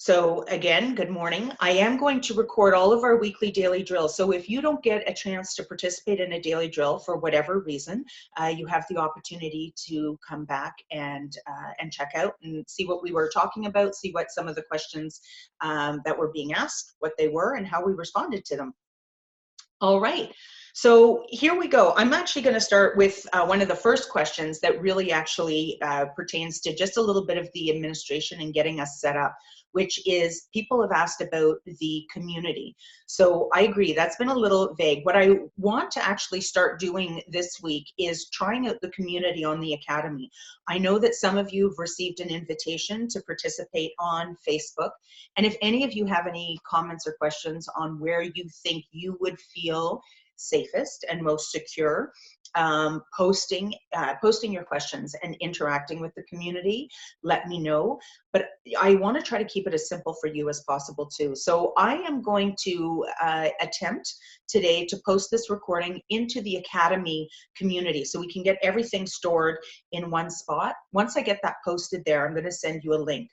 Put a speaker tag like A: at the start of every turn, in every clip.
A: So again, good morning. I am going to record all of our weekly daily drills. So if you don't get a chance to participate in a daily drill for whatever reason, you have the opportunity to come back and check out and see what we were talking about, see what some of the questions that were being asked, what they were, and how we responded to them. All right, so here we go. I'm actually going to start with one of the first questions that really actually pertains to just a little bit of the administration and getting us set up, which is people have asked about the community. So I agree, that's been a little vague. What I want to actually start doing this week is trying out the community on the Academy. I know that some of you have received an invitation to participate on Facebook. And if any of you have any comments or questions on where you think you would feel safest and most secure, posting your questions and interacting with the community, let me know. But I want to try to keep it as simple for you as possible too. So I am going to attempt today to post this recording into the Academy community so we can get everything stored in one spot. Once I get that posted there, I'm going to send you a link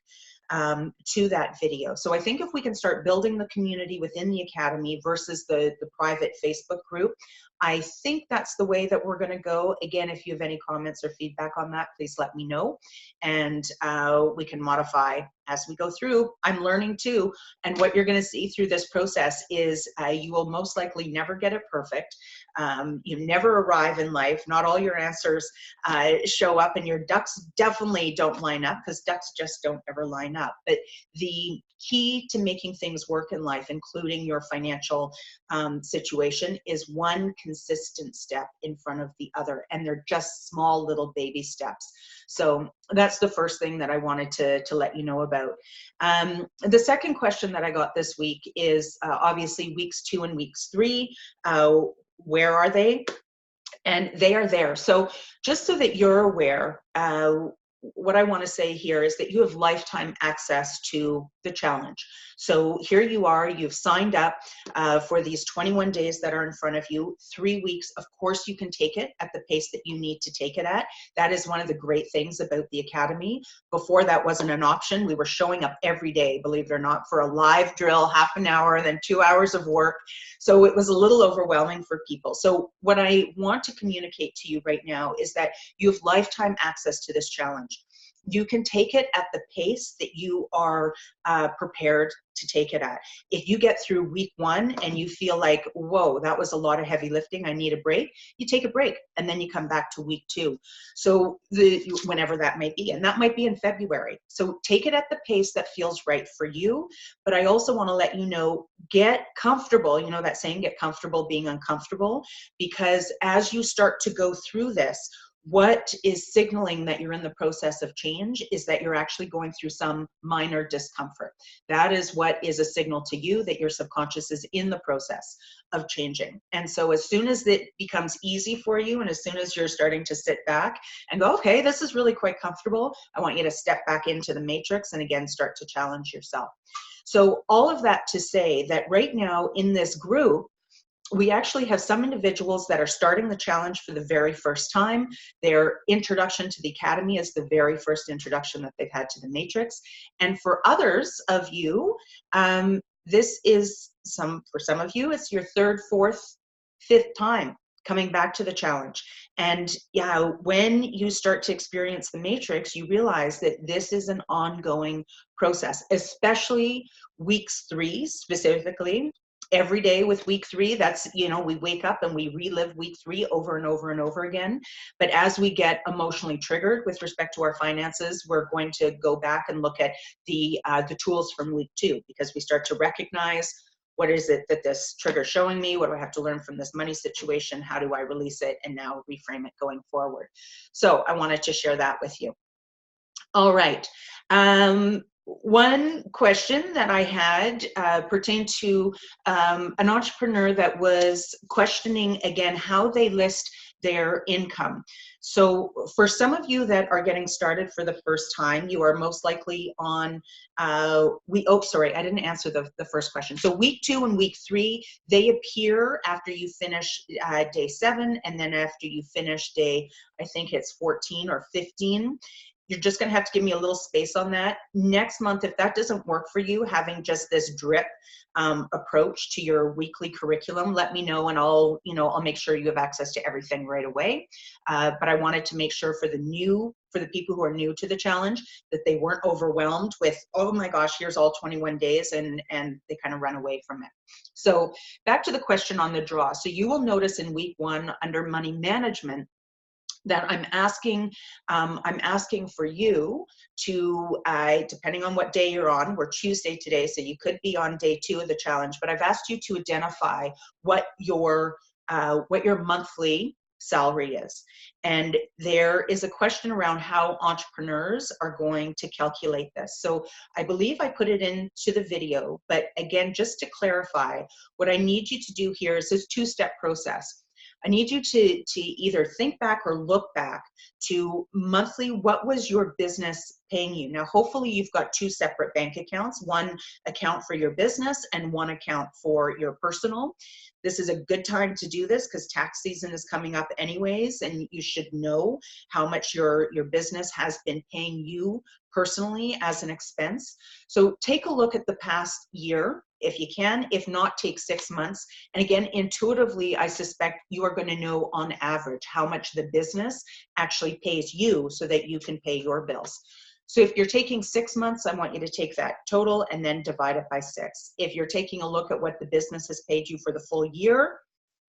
A: to that video. So I think if we can start building the community within the Academy versus the private Facebook group, I think that's the way that we're going to go. Again, if you have any comments or feedback on that, please let me know, and we can modify as we go through. I'm learning too, and what you're going to see through this process is you will most likely never get it perfect. You never arrive in life. Not all your answers show up, and your ducks definitely don't line up, because ducks just don't ever line up. But the key to making things work in life, including your financial situation, is one consistent step in front of the other, and they're just small little baby steps. So that's the first thing that I wanted to let you know about. The second question that I got this week is obviously weeks 2 and weeks 3. Where are they? And they are there. So just so that you're aware, what I want to say here is that you have lifetime access to the challenge. So here you are, you've signed up for these 21 days that are in front of you, 3 weeks. Of course, you can take it at the pace that you need to take it at. That is one of the great things about the Academy. Before, that wasn't an option. We were showing up every day, believe it or not, for a live drill, half an hour, then 2 hours of work. So it was a little overwhelming for people. So what I want to communicate to you right now is that you have lifetime access to this challenge. You can take it at the pace that you are prepared to take it at. If you get through week 1 and you feel like, whoa, that was a lot of heavy lifting, I need a break, you take a break, and then you come back to week 2. So whenever that may be, and that might be in February. So take it at the pace that feels right for you. But I also want to let you know, get comfortable. You know that saying, get comfortable being uncomfortable, because as you start to go through this, what is signaling that you're in the process of change is that you're actually going through some minor discomfort. That is what is a signal to you that your subconscious is in the process of changing. And so as soon as it becomes easy for you, and as soon as you're starting to sit back and go, okay, this is really quite comfortable, I want you to step back into the matrix and again start to challenge yourself. So all of that to say that right now in this group, we actually have some individuals that are starting the challenge for the very first time. Their introduction to the Academy is the very first introduction that they've had to the matrix. And for others of you, this is for some of you, it's your 3rd, 4th, 5th time coming back to the challenge. And yeah, when you start to experience the matrix, you realize that this is an ongoing process, especially weeks 3 specifically. Every day with week 3, that's, you know, we wake up and we relive week 3 over and over and over again. But as we get emotionally triggered with respect to our finances, we're going to go back and look at the tools from week 2, because we start to recognize, what is it that this trigger is showing me? What do I have to learn from this money situation? How do I release it and now reframe it going forward? So I wanted to share that with you. All right. One question that I had pertained to an entrepreneur that was questioning, again, how they list their income. So for some of you that are getting started for the first time, you are most likely on, sorry, I didn't answer the first question. So week 2 and week 3, they appear after you finish day 7, and then after you finish day, I think it's 14 or 15. you're just going to have to give me a little space on that. Next month, if that doesn't work for you, having just this drip approach to your weekly curriculum, let me know, and I'll make sure you have access to everything right away. But I wanted to make sure for the people who are new to the challenge, that they weren't overwhelmed with, oh my gosh, here's all 21 days, and they kind of run away from it. So back to the question on the draw. So you will notice in week 1 under money management that I'm asking for you to, depending on what day you're on, we're Tuesday today, so you could be on day 2 of the challenge, but I've asked you to identify what your monthly salary is. And there is a question around how entrepreneurs are going to calculate this. So I believe I put it into the video, but again, just to clarify, what I need you to do here is this 2-step process. I need you to either think back or look back to monthly, what was your business paying you? Now, hopefully you've got 2 separate bank accounts, one account for your business and one account for your personal. This is a good time to do this because tax season is coming up anyways, and you should know how much your business has been paying you personally as an expense. So take a look at the past year if you can. If not, take 6 months. And again, intuitively, I suspect you are going to know on average how much the business actually pays you so that you can pay your bills. So if you're taking 6 months, I want you to take that total and then divide it by 6. If you're taking a look at what the business has paid you for the full year,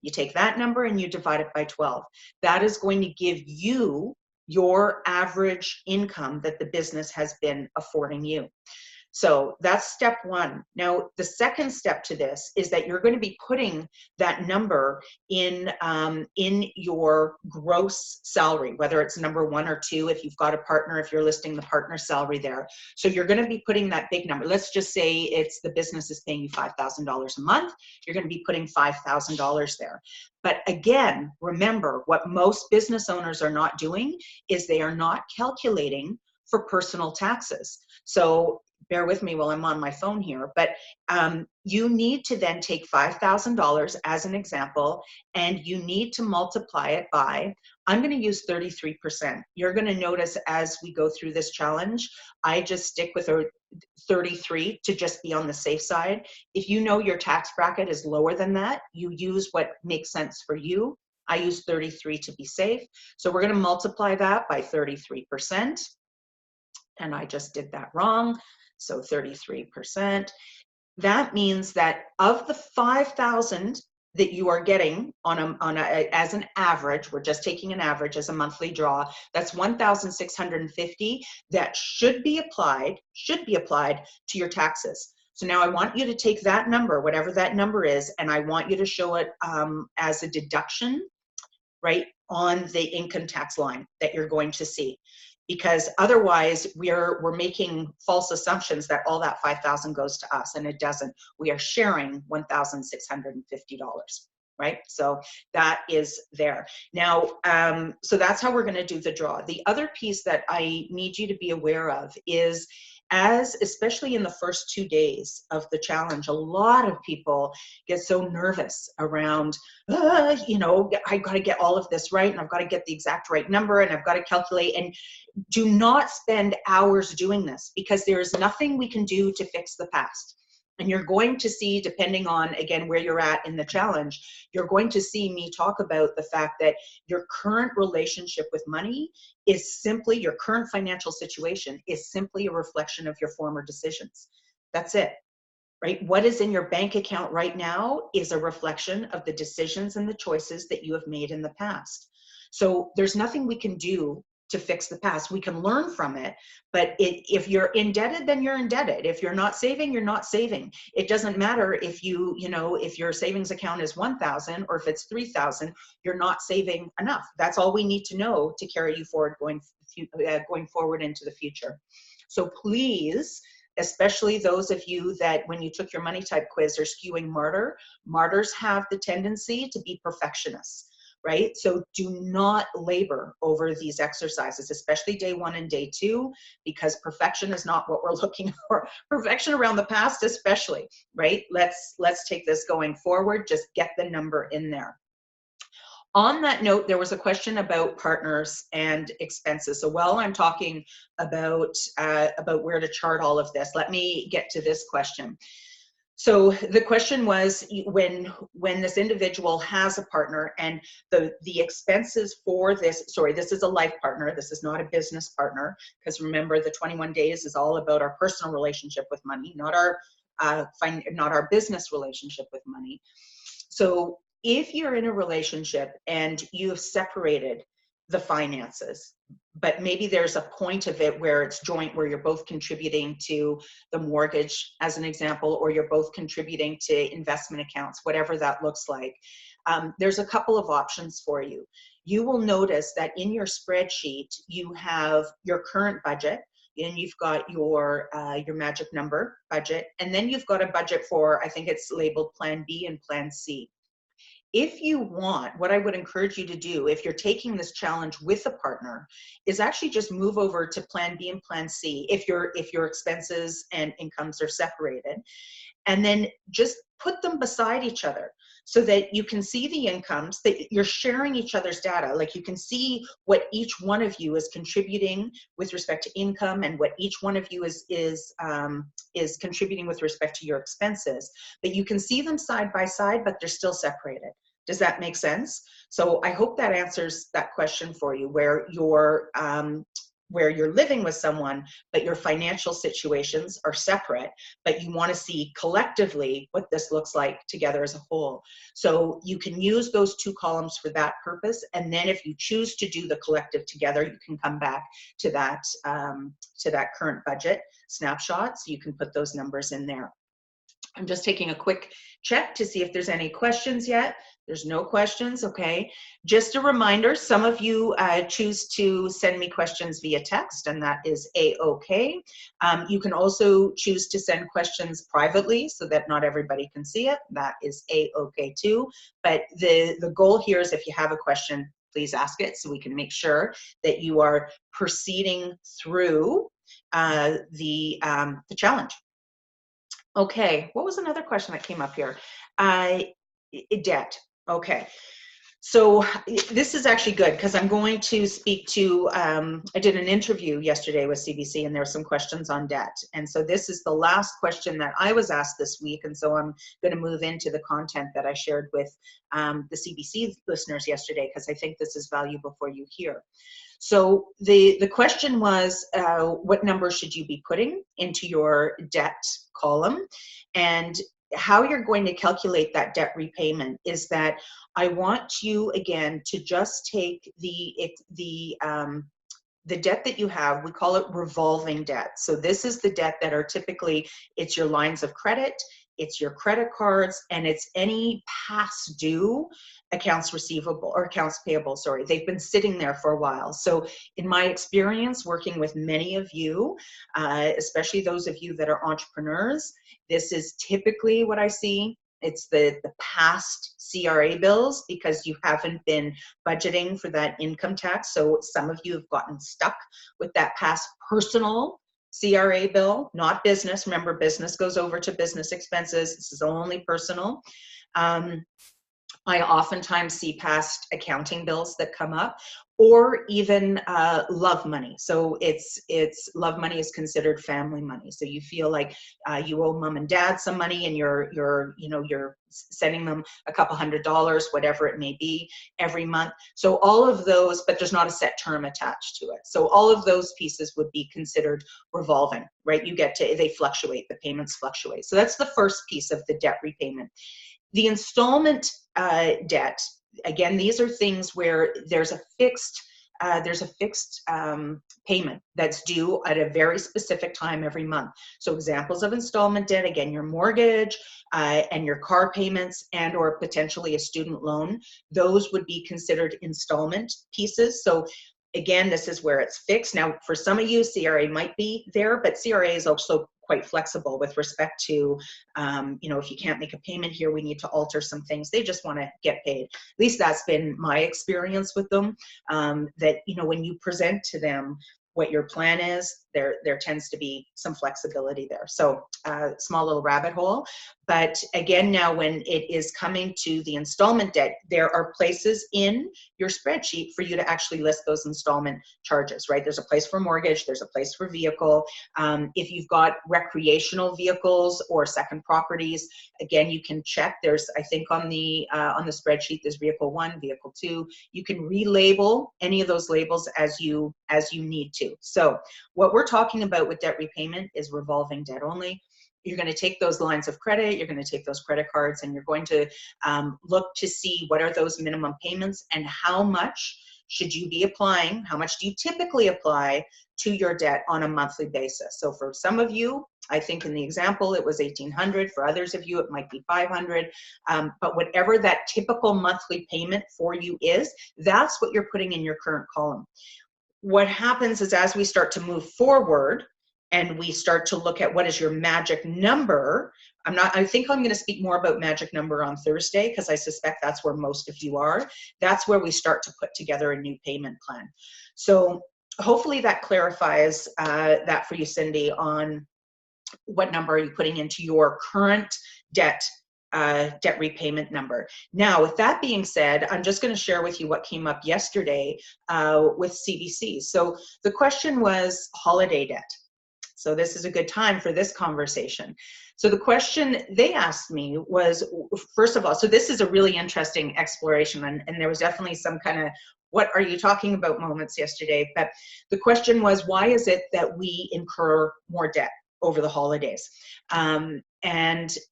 A: you take that number and you divide it by 12. That is going to give you your average income that the business has been affording you. So that's step 1. Now, the second step to this is that you're going to be putting that number in your gross salary, whether it's number 1 or 2, if you've got a partner, if you're listing the partner salary there. So you're going to be putting that big number. Let's just say it's the business is paying you $5,000 a month. You're going to be putting $5,000 there. But again, remember, what most business owners are not doing is they are not calculating for personal taxes. So bear with me while I'm on my phone here, but you need to then take $5,000 as an example, and you need to multiply it by, I'm going to use 33%. You're going to notice as we go through this challenge, I just stick with a 33 to just be on the safe side. If you know your tax bracket is lower than that, you use what makes sense for you. I use 33 to be safe. So we're going to multiply that by 33%. And I just did that wrong. So 33%. That means that of the 5,000 that you are getting as an average, we're just taking an average as a monthly draw, that's 1,650 that should be applied to your taxes. So now I want you to take that number, whatever that number is, and I want you to show it as a deduction, right, on the income tax line that you're going to see. Because otherwise we're making false assumptions that all that 5,000 goes to us, and it doesn't. We are sharing $1,650, right? So that is there. Now, so that's how we're going to do the draw. The other piece that I need you to be aware of is, especially in the first 2 days of the challenge, a lot of people get so nervous around, I've got to get all of this right, and I've got to get the exact right number, and I've got to calculate. And do not spend hours doing this, because there is nothing we can do to fix the past. And you're going to see, depending on, again, where you're at in the challenge, you're going to see me talk about the fact that your current relationship with money is simply, your current financial situation is simply a reflection of your former decisions. That's it, right? What is in your bank account right now is a reflection of the decisions and the choices that you have made in the past. So there's nothing we can do to fix the past. We can learn from it, but if you're indebted, then you're indebted. If you're not saving, you're not saving. It doesn't matter if if your savings account is 1,000 or if it's 3,000, you're not saving enough. That's all we need to know to carry you forward going forward into the future. So please, especially those of you that when you took your money type quiz are skewing martyr, martyrs have the tendency to be perfectionists. Right? So do not labor over these exercises, especially day 1 and day 2, because perfection is not what we're looking for. Perfection around the past, especially, right? Let's take this going forward. Just get the number in there. On that note, there was a question about partners and expenses. So while I'm talking about where to chart all of this, let me get to this question. So the question was, when this individual has a partner and the expenses for this, sorry, this is a life partner, this is not a business partner, because remember the 21 days is all about our personal relationship with money, not our business relationship with money. So if you're in a relationship and you've separated the finances, but maybe there's a point of it where it's joint, where you're both contributing to the mortgage, as an example, or you're both contributing to investment accounts, whatever that looks like, there's a couple of options for you. You will notice that in your spreadsheet, you have your current budget, and you've got your magic number budget, and then you've got a budget for, I think it's labeled Plan B and Plan C. If you want, what I would encourage you to do, if you're taking this challenge with a partner, is actually just move over to Plan B and Plan C if your expenses and incomes are separated, and then just put them beside each other so that you can see the incomes, that you're sharing each other's data. Like you can see what each one of you is contributing with respect to income and what each one of you is contributing with respect to your expenses. But you can see them side by side, but they're still separated. Does that make sense? So I hope that answers that question for you, where you're living with someone, but your financial situations are separate, but you want to see collectively what this looks like together as a whole. So you can use those two columns for that purpose. And then if you choose to do the collective together, you can come back to that current budget snapshot. So you can put those numbers in there. I'm just taking a quick check to see if there's any questions yet. There's no questions, okay. Just a reminder, some of you choose to send me questions via text, and that is A-OK. You can also choose to send questions privately so that not everybody can see it. That is A-OK too. But the goal here is, if you have a question, please ask it so we can make sure that you are proceeding through the challenge. Okay, what was another question that came up here? Debt. Okay, so this is actually good because I'm going to speak to, I did an interview yesterday with CBC and there were some questions on debt. And so this is the last question that I was asked this week. And so I'm going to move into the content that I shared with the CBC listeners yesterday, because I think this is valuable for you here. So the question was, what number should you be putting into your debt column? And how you're going to calculate that debt repayment is that I want you, again, to just take the debt that you have. We call it revolving debt. So this is the debt that are typically, it's your lines of credit, it's your credit cards, and it's any past due accounts receivable or accounts payable, sorry. They've been sitting there for a while. So in my experience working with many of you, especially those of you that are entrepreneurs, this is typically what I see. It's the past CRA bills, because you haven't been budgeting for that income tax. So some of you have gotten stuck with that past personal CRA bill, not business. Remember, business goes over to business expenses. This is only personal. I oftentimes see past accounting bills that come up, or even love money. So it's love money is considered family money. So you feel like you owe mom and dad some money, and you're sending them a couple $100, whatever it may be, every month. So all of those, but there's not a set term attached to it. So all of those pieces would be considered revolving, right? They fluctuate, the payments fluctuate. So that's the first piece of the debt repayment. The installment debt, again, these are things where there's a fixed payment that's due at a very specific time every month. So examples of installment debt, again, your mortgage and your car payments, and or potentially a student loan, those would be considered installment pieces. So again, this is where it's fixed. Now, for some of you, CRA might be there, but CRA is also quite flexible with respect to, if you can't make a payment here, we need to alter some things. They just want to get paid. At least that's been my experience with them, that, when you present to them what your plan is, there tends to be some flexibility there. So small little rabbit hole. But again, now when it is coming to the installment debt, there are places in your spreadsheet for you to actually list those installment charges, right? There's a place for mortgage, there's a place for vehicle. If you've got recreational vehicles or second properties, again, you can check. There's, I think on the spreadsheet, there's vehicle 1, vehicle 2. You can relabel any of those labels as you need to. So what we're talking about with debt repayment is revolving debt only. You're going to take those lines of credit, you're going to take those credit cards, and you're going to look to see what are those minimum payments and how much should you be applying, how much do you typically apply to your debt on a monthly basis. So for some of you, I think in the example, it was $1,800. For others of you, it might be $500. But whatever that typical monthly payment for you is, that's what you're putting in your current column. What happens is as we start to move forward, and we start to look at what is your magic number. I think I'm going to speak more about magic number on Thursday because I suspect that's where most of you are. That's where we start to put together a new payment plan. So hopefully that clarifies that for you, Cindy, on what number are you putting into your current debt repayment number. Now, with that being said, I'm just going to share with you what came up yesterday with CBC. So the question was holiday debt. So this is a good time for this conversation. So the question they asked me was, first of all, so this is a really interesting exploration, and there was definitely some kind of what are you talking about moments yesterday. But the question was, why is it that we incur more debt over the holidays? And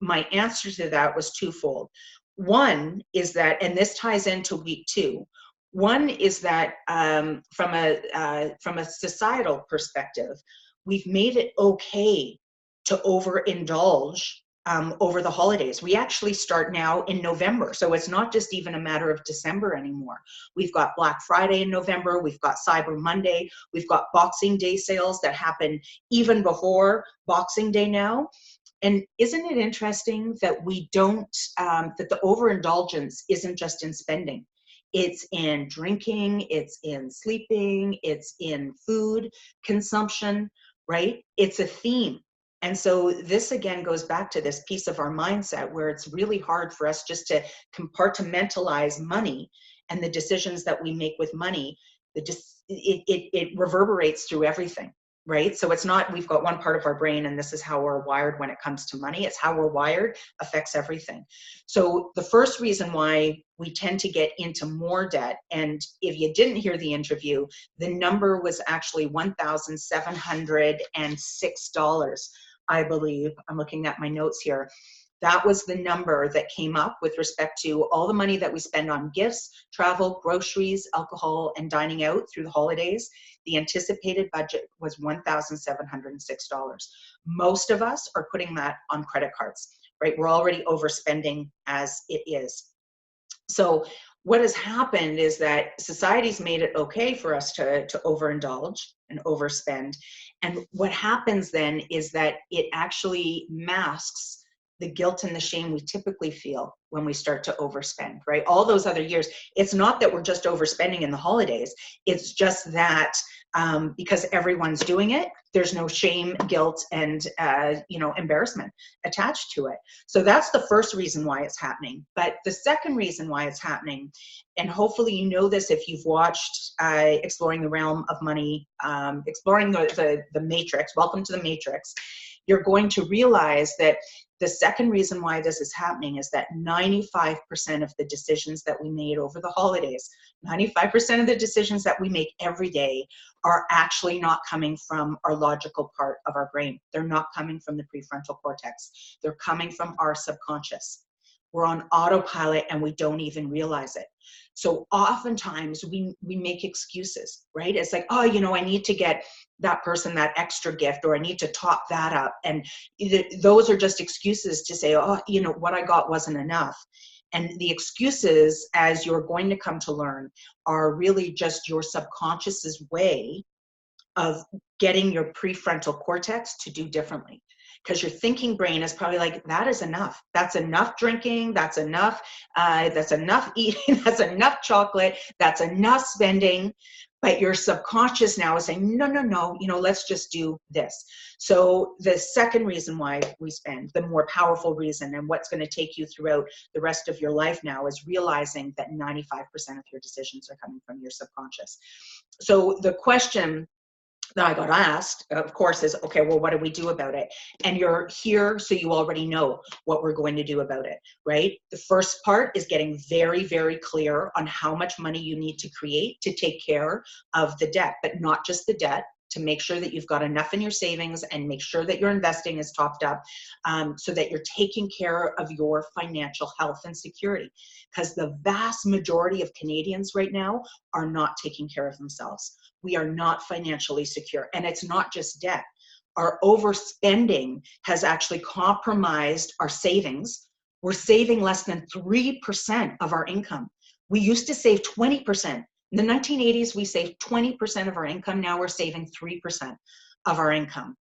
A: my answer to that was twofold. One is that, and this ties into week 2, one is that from a societal perspective, we've made it okay to overindulge over the holidays. We actually start now in November. So it's not just even a matter of December anymore. We've got Black Friday in November. We've got Cyber Monday. We've got Boxing Day sales that happen even before Boxing Day now. And isn't it interesting that we don't, that the overindulgence isn't just in spending. It's in drinking, it's in sleeping, it's in food consumption, right? It's a theme. And so this again goes back to this piece of our mindset where it's really hard for us just to compartmentalize money and the decisions that we make with money. It reverberates through everything, right? So it's not we've got one part of our brain and this is how we're wired when it comes to money. It's how we're wired affects everything. So the first reason why we tend to get into more debt, and if you didn't hear the interview, the number was actually $1,706, I believe. I'm looking at my notes here. That was the number that came up with respect to all the money that we spend on gifts, travel, groceries, alcohol, and dining out through the holidays. The anticipated budget was $1,706. Most of us are putting that on credit cards, right? We're already overspending as it is. So what has happened is that society's made it okay for us to overindulge and overspend. And what happens then is that it actually masks the guilt and the shame we typically feel when we start to overspend, right? All those other years, it's not that we're just overspending in the holidays. It's just that because everyone's doing it, there's no shame, guilt, and embarrassment attached to it. So that's the first reason why it's happening. But the second reason why it's happening, and hopefully you know this if you've watched Exploring the Realm of Money, exploring the Matrix, welcome to the Matrix, you're going to realize that the second reason why this is happening is that 95% of the decisions that we made over the holidays, 95% of the decisions that we make every day are actually not coming from our logical part of our brain. They're not coming from the prefrontal cortex. They're coming from our subconscious. We're on autopilot and we don't even realize it. So oftentimes we make excuses, right? It's like, oh, I need to get that person that extra gift, or I need to top that up. And those are just excuses to say, oh, what I got wasn't enough. And the excuses, as you're going to come to learn, are really just your subconscious's way of getting your prefrontal cortex to do differently. Because your thinking brain is probably like, that is enough. That's enough drinking. That's enough eating. That's enough chocolate. That's enough spending. But your subconscious now is saying, no, no, no, let's just do this. So the second reason why we spend, the more powerful reason, and what's going to take you throughout the rest of your life now, is realizing that 95% of your decisions are coming from your subconscious. So the question that I got asked, of course, is, okay, well, what do we do about it? And you're here, so you already know what we're going to do about it, right? The first part is getting very, very clear on how much money you need to create to take care of the debt, but not just the debt, to make sure that you've got enough in your savings and make sure that your investing is topped up, so that you're taking care of your financial health and security. Because the vast majority of Canadians right now are not taking care of themselves. We are not financially secure. And it's not just debt. Our overspending has actually compromised our savings. We're saving less than 3% of our income. We used to save 20%. In the 1980s, we saved 20% of our income. Now we're saving 3% of our income.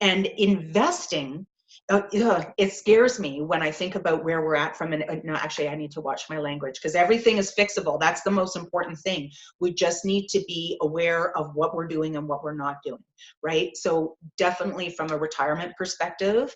A: And investing, it scares me when I think about where we're at from no, actually, I need to watch my language, because everything is fixable. That's the most important thing. We just need to be aware of what we're doing and what we're not doing, right? So definitely from a retirement perspective,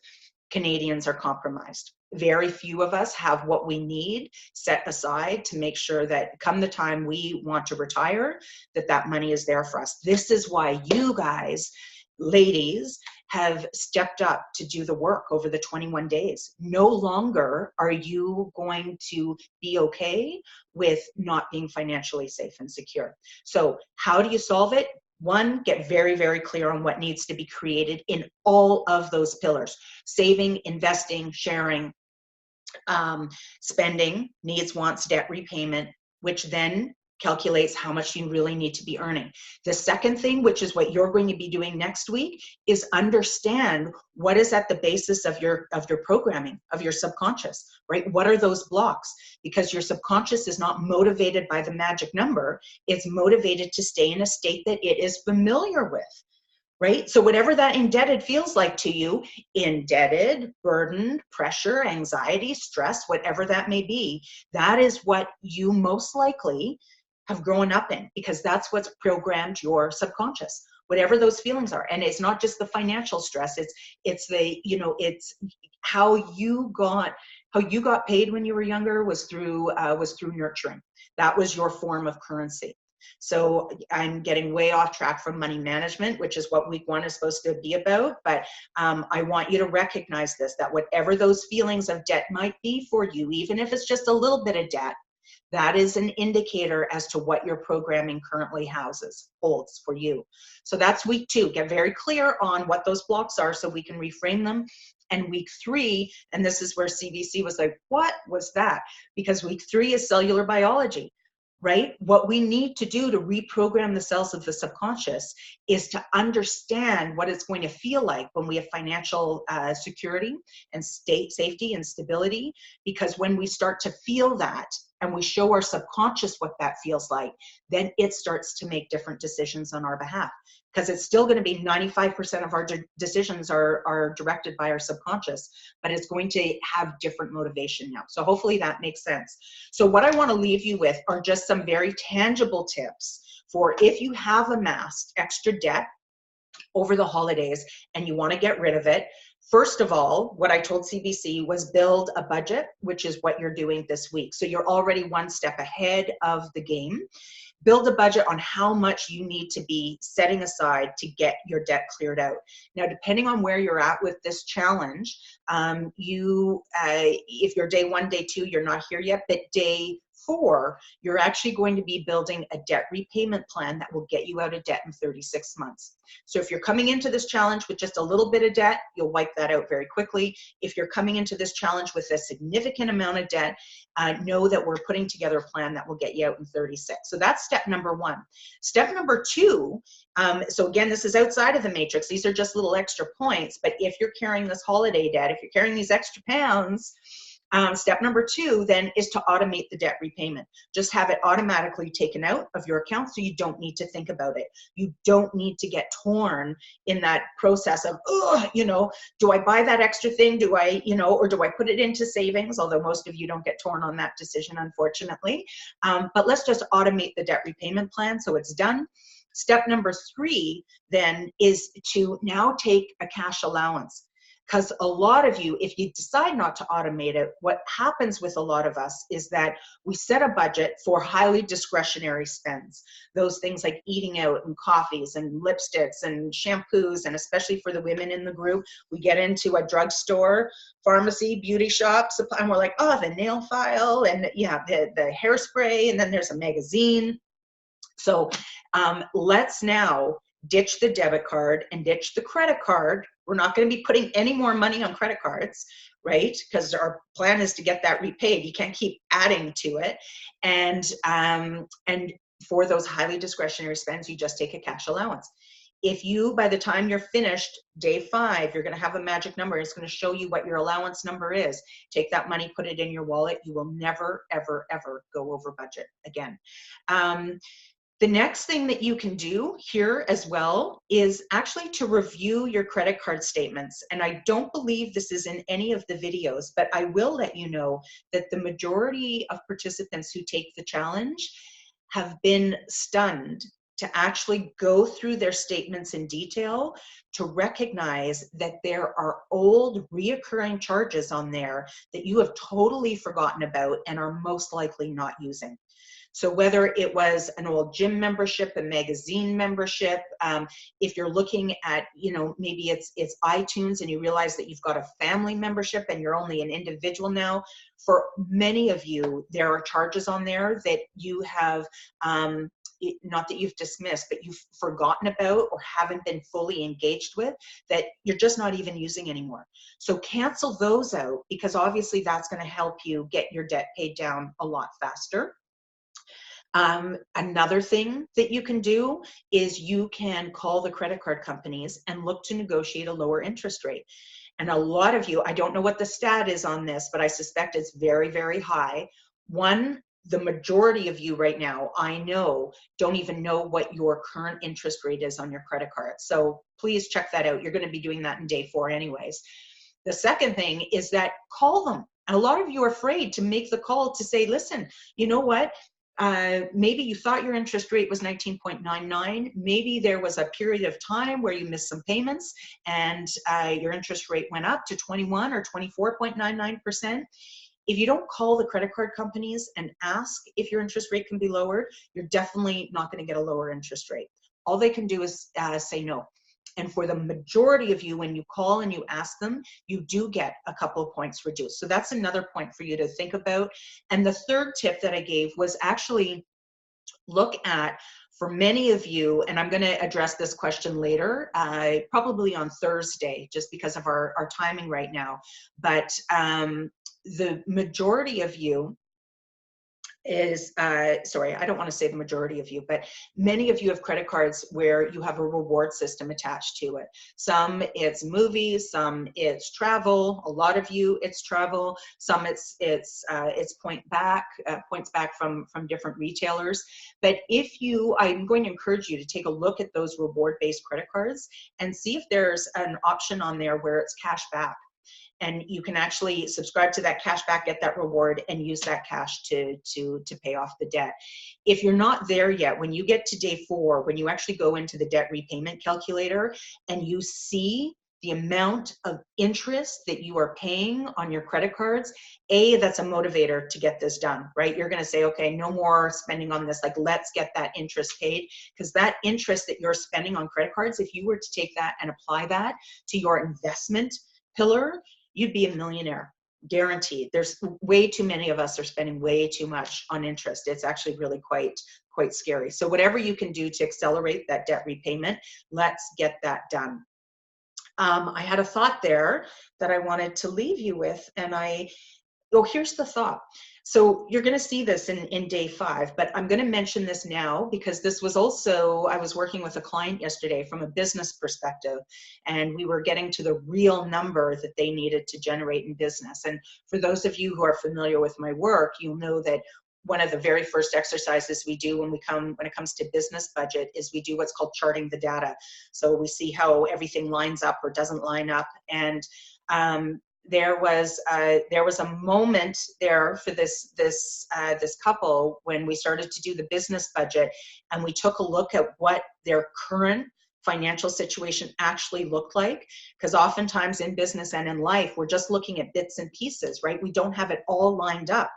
A: Canadians are compromised. Very few of us have what we need set aside to make sure that come the time we want to retire, that money is there for us. This is why you guys, ladies, have stepped up to do the work over the 21 days. No longer are you going to be okay with not being financially safe and secure. So how do you solve it? One, get very, very clear on what needs to be created in all of those pillars: saving, investing, sharing, spending, needs, wants, debt, repayment, which then calculates how much you really need to be earning. The second thing, which is what you're going to be doing next week, is understand what is at the basis of your programming, of your subconscious, right? What are those blocks? Because your subconscious is not motivated by the magic number. It's motivated to stay in a state that it is familiar with. Right? So whatever that indebted feels like to you, indebted, burdened, pressure, anxiety, stress, whatever that may be, that is what you most likely have grown up in, because that's what's programmed your subconscious, whatever those feelings are. And it's not just the financial stress, it's the, it's how you got paid when you were younger was through nurturing. That was your form of currency. So I'm getting way off track from money management, which is what week one is supposed to be about. But I want you to recognize this, that whatever those feelings of debt might be for you, even if it's just a little bit of debt, that is an indicator as to what your programming currently holds for you. So that's week two. Get very clear on what those blocks are so we can reframe them. And week three, and this is where CBC was like, what was that? Because week three is cellular biology. Right? What we need to do to reprogram the cells of the subconscious is to understand what it's going to feel like when we have financial security and safety and stability. Because when we start to feel that and we show our subconscious what that feels like, then it starts to make different decisions on our behalf. Because it's still going to be 95% of our decisions are directed by our subconscious, but it's going to have different motivation now. So hopefully that makes sense. So what I want to leave you with are just some very tangible tips for if you have amassed extra debt over the holidays and you want to get rid of it. First of all, what I told CBC was build a budget, which is what you're doing this week. So you're already one step ahead of the game. Build a budget on how much you need to be setting aside to get your debt cleared out. Now, depending on where you're at with this challenge, if you're day one, day two, you're not here yet, but day 4, you're actually going to be building a debt repayment plan that will get you out of debt in 36 months. So if you're coming into this challenge with just a little bit of debt, you'll wipe that out very quickly. If you're coming into this challenge with a significant amount of debt, know that we're putting together a plan that will get you out in 36. So that's step number 1. Step number 2, so again, this is outside of the matrix. These are just little extra points, but if you're carrying this holiday debt, if you're carrying these extra pounds, Step number 2 then is to automate the debt repayment. Just have it automatically taken out of your account so you don't need to think about it. You don't need to get torn in that process of, oh, you know, do I buy that extra thing? Do I, you know, or do I put it into savings? Although most of you don't get torn on that decision, unfortunately. But let's just automate the debt repayment plan so it's done. Step number 3 then is to now take a cash allowance. Because a lot of you, if you decide not to automate it, what happens with a lot of us is that we set a budget for highly discretionary spends. Those things like eating out and coffees and lipsticks and shampoos, and especially for the women in the group, we get into a drugstore, pharmacy, beauty shop, and we're like, oh, the nail file, and yeah, the hairspray, and then there's a magazine. So let's now ditch the debit card and ditch the credit card. We're not going to be putting any more money on credit cards, right? Because our plan is to get that repaid. You can't keep adding to it. And for those highly discretionary spends, you just take a cash allowance. If you, by the time you're finished, day 5, you're going to have a magic number. It's going to show you what your allowance number is. Take that money, put it in your wallet. You will never, ever, ever go over budget again. The next thing that you can do here as well is actually to review your credit card statements. And I don't believe this is in any of the videos, but I will let you know that the majority of participants who take the challenge have been stunned to actually go through their statements in detail to recognize that there are old reoccurring charges on there that you have totally forgotten about and are most likely not using. So whether it was an old gym membership, a magazine membership, if you're looking at, you know, maybe it's iTunes and you realize that you've got a family membership and you're only an individual now, for many of you, there are charges on there that you have, not that you've dismissed, but you've forgotten about or haven't been fully engaged with, that you're just not even using anymore. So cancel those out, because obviously that's going to help you get your debt paid down a lot faster. Another thing that you can do is you can call the credit card companies and look to negotiate a lower interest rate. And a lot of you, I don't know what the stat is on this, but I suspect it's very, very high. The majority of you right now, I know, don't even know what your current interest rate is on your credit card. So please check that out. You're going to be doing that in day 4 anyways. The second thing is that call them. And a lot of you are afraid to make the call to say, listen, you know what? Maybe you thought your interest rate was 19.99. Maybe there was a period of time where you missed some payments and your interest rate went up to 21 or 24.99%. If you don't call the credit card companies and ask if your interest rate can be lowered, you're definitely not going to get a lower interest rate. All they can do is say no. And for the majority of you, when you call and you ask them, you do get a couple of points reduced. So that's another point for you to think about. And the third tip that I gave was actually look at, for many of you, and I'm going to address this question later, probably on Thursday, just because of our timing right now. But the majority of you is, sorry, I don't want to say the majority of you, but many of you have credit cards where you have a reward system attached to it. Some it's movies, some it's travel. A lot of you it's travel. Some it's points back from different retailers. But I'm going to encourage you to take a look at those reward-based credit cards and see if there's an option on there where it's cash back. And you can actually subscribe to that cash back, get that reward, and use that cash to pay off the debt. If you're not there yet, when you get to day 4, when you actually go into the debt repayment calculator and you see the amount of interest that you are paying on your credit cards, that's a motivator to get this done, right? You're going to say, okay, no more spending on this. Like, let's get that interest paid, because that interest that you're spending on credit cards, if you were to take that and apply that to your investment pillar, you'd be a millionaire, guaranteed. There's way too many of us are spending way too much on interest. It's actually really quite scary. So whatever you can do to accelerate that debt repayment, let's get that done. I had a thought there that I wanted to leave you with, and here's the thought. So you're going to see this in day 5, but I'm going to mention this now because this was also, I was working with a client yesterday from a business perspective, and we were getting to the real number that they needed to generate in business. And for those of you who are familiar with my work, you'll know that one of the very first exercises we do when it comes to business budget is we do what's called charting the data. So we see how everything lines up or doesn't line up. And there was a moment there for this couple when we started to do the business budget, and we took a look at what their current financial situation actually looked like, because oftentimes in business and in life we're just looking at bits and pieces, right? We don't have it all lined up,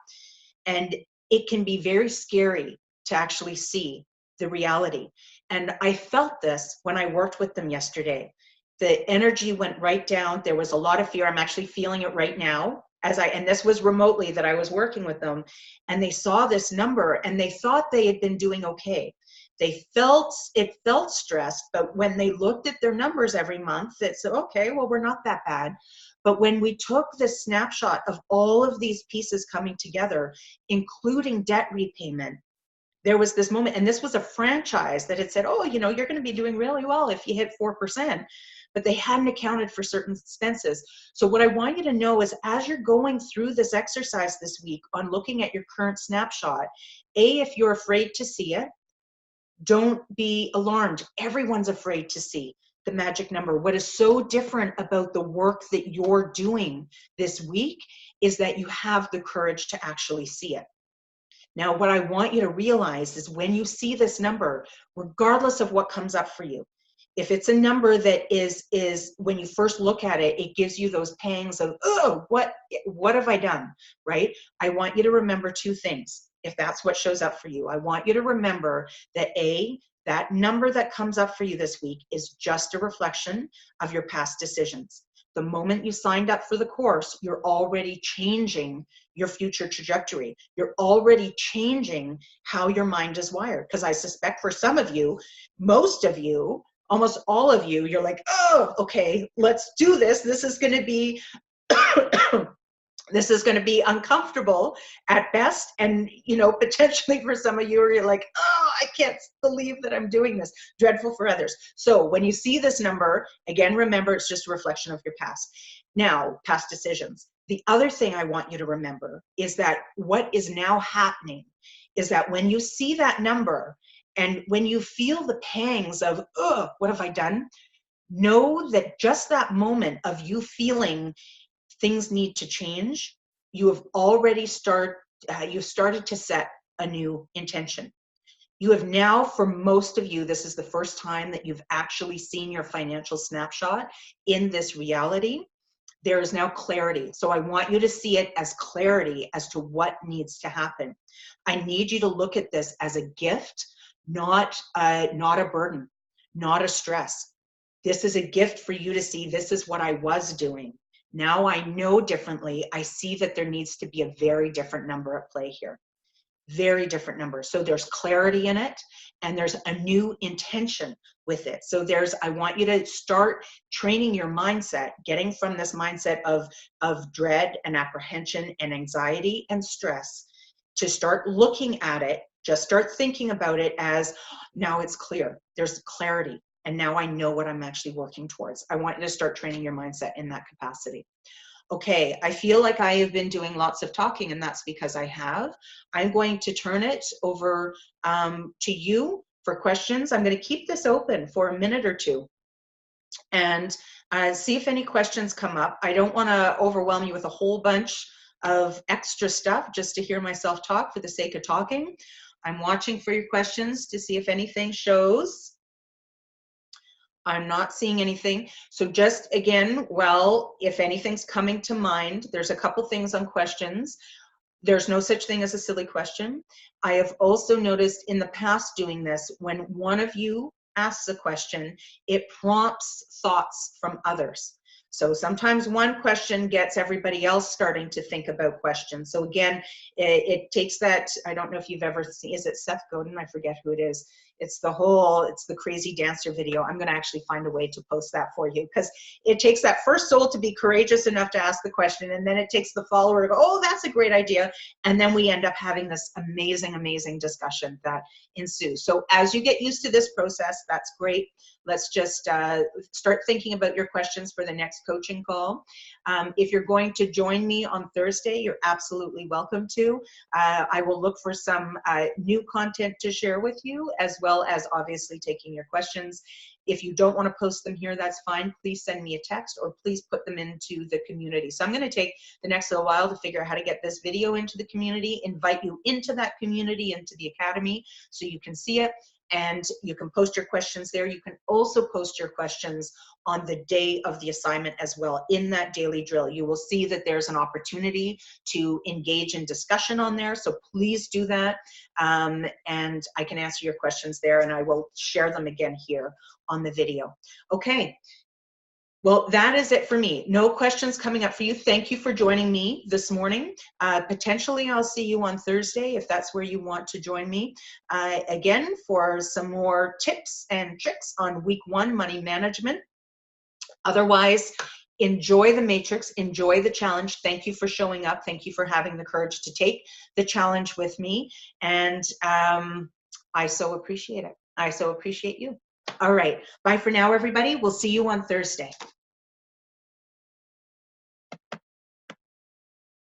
A: and it can be very scary to actually see the reality. And I felt this when I worked with them yesterday. The energy went right down. There was a lot of fear. I'm actually feeling it right now and this was remotely that I was working with them, and they saw this number and they thought they had been doing okay. It felt stressed, but when they looked at their numbers every month, it said, okay, well, we're not that bad. But when we took this snapshot of all of these pieces coming together, including debt repayment, there was this moment, and this was a franchise that had said, oh, you're going to be doing really well if you hit 4%, but they hadn't accounted for certain expenses. So what I want you to know is, as you're going through this exercise this week on looking at your current snapshot, if you're afraid to see it, don't be alarmed. Everyone's afraid to see the magic number. What is so different about the work that you're doing this week is that you have the courage to actually see it. Now, what I want you to realize is when you see this number, regardless of what comes up for you, if it's a number that is when you first look at it, it gives you those pangs of, oh, what have I done, right? I want you to remember 2 things. If that's what shows up for you, I want you to remember that that number that comes up for you this week is just a reflection of your past decisions. The moment you signed up for the course, you're already changing your future trajectory. You're already changing how your mind is wired. Because I suspect for some of you, most of you, almost all of you, you're like, oh, okay, let's do this. This is going to be this is going to be uncomfortable at best. And, potentially for some of you, you're like, oh, I can't believe that I'm doing this. Dreadful for others. So when you see this number, again, remember, it's just a reflection of your past. Now, past decisions. The other thing I want you to remember is that what is now happening is that when you see that number and when you feel the pangs of, oh, what have I done? Know that just that moment of you feeling things need to change, you have already started to set a new intention. You have now, for most of you, this is the first time that you've actually seen your financial snapshot in this reality. There is now clarity. So I want you to see it as clarity as to what needs to happen. I need you to look at this as a gift, not a burden, not a stress. This is a gift for you to see, this is what I was doing. Now I know differently. I see that there needs to be a very different number at play here. Very different number. So there's clarity in it, and there's a new intention with it. So I want you to start training your mindset, getting from this mindset of dread and apprehension and anxiety and stress, to start looking at it, just start thinking about it as, now it's clear. There's clarity. And now I know what I'm actually working towards. I want you to start training your mindset in that capacity. Okay, I feel like I have been doing lots of talking, and that's because I have. I'm going to turn it over to you for questions. I'm going to keep this open for a minute or two and see if any questions come up. I don't want to overwhelm you with a whole bunch of extra stuff just to hear myself talk for the sake of talking. I'm watching for your questions to see if anything shows. I'm not seeing anything. So just again, well, if anything's coming to mind, there's a couple things on questions. There's no such thing as a silly question. I have also noticed in the past doing this, when one of you asks a question, it prompts thoughts from others. So sometimes one question gets everybody else starting to think about questions. So again, it takes that, I don't know if you've ever seen, is it Seth Godin? I forget who it is. it's the crazy dancer video. I'm going to actually find a way to post that for you, because it takes that first soul to be courageous enough to ask the question, and then it takes the follower to go, oh, that's a great idea. And then we end up having this amazing, amazing discussion that ensues. So as you get used to this process, that's great. Let's just start thinking about your questions for the next coaching call. If you're going to join me on Thursday, you're absolutely welcome to. I will look for some new content to share with you, as well as obviously taking your questions. If you don't want to post them here, that's fine. Please send me a text, or please put them into the community. So I'm going to take the next little while to figure out how to get this video into the community, invite you into that community, into the academy, so you can see it. And you can post your questions there. You can also post your questions on the day of the assignment as well. In that daily drill, you will see that there's an opportunity to engage in discussion on there. So please do that. And I can answer your questions there, and I will share them again here on the video. Okay. Well, that is it for me. No questions coming up for you. Thank you for joining me this morning. Potentially, I'll see you on Thursday if that's where you want to join me. Again, for some more tips and tricks on week 1 money management. Otherwise, enjoy the matrix, enjoy the challenge. Thank you for showing up. Thank you for having the courage to take the challenge with me. And I so appreciate it. I so appreciate you. All right. Bye for now, everybody. We'll see you on Thursday.